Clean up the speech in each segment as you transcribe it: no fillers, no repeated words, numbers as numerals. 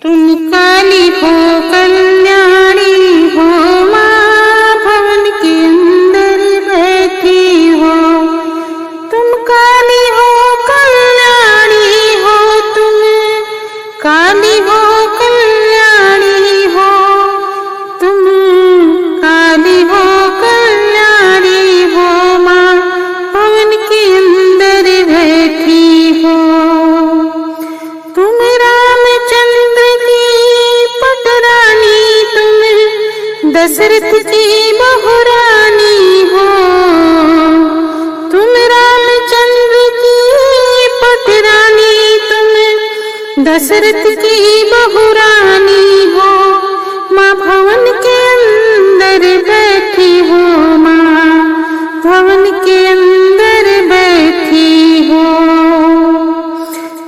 तुम काली हो कल्याणी हो माँ भवन के अंदर बैठी हो। तुम काली हो कल्याणी हो, तुम काली हो कल्याणी हो, तुम काली हो कल्याणी हो माँ भवन के अंदर बैठी हो। तुम रामचंद्र की पटरानी, तुम दशरथ की बहुरानी हो। तुम रामचंद्र की पटरानी, तुम दशरथ की बहुरानी हो। माँ भवन के अंदर बैठी हो, माँ भवन के अंदर बैठी हो।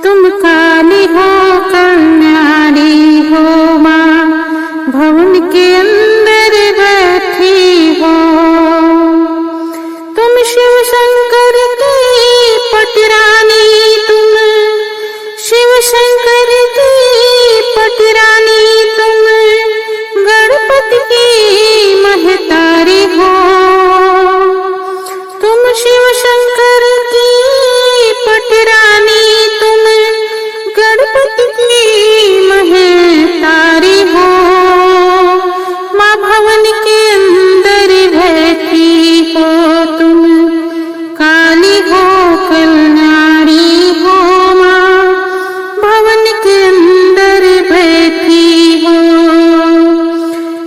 तुम काली हो कल्याणी हो माँ भवन के अंदर बैठी हो। तुम शिव शंकर की पटरानी, तुम शिव शंकर की पटरानी, तुम गणपति की महतारी हो। तुम शिव शंकर की पटरानी, तुम गणपति की महतारी हो। माँ भवन के अंदर बैठी हो, तुम काली हो कल्याणी हो माँ भवन के अंदर बैठी हो।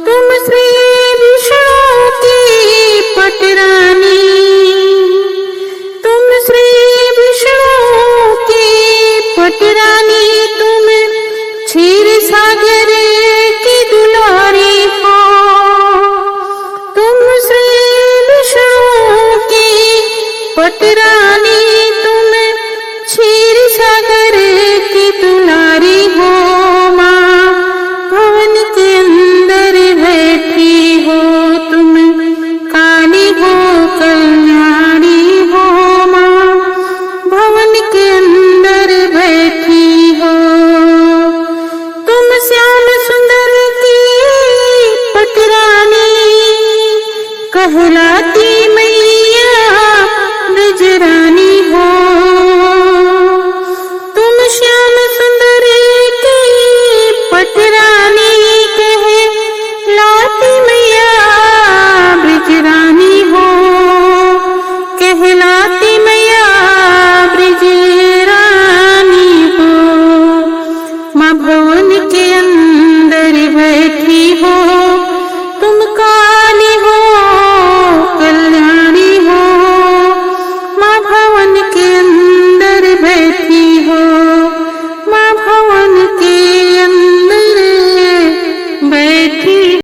तुम श्री विष्णु की पटरानी, तुम श्री विष्णु की पटरानी, तुम क्षीर सागर की दुलारी हो। तुम श्री विष्णु की पटरानी, तुम क्षीर सागर की दुलारी हो।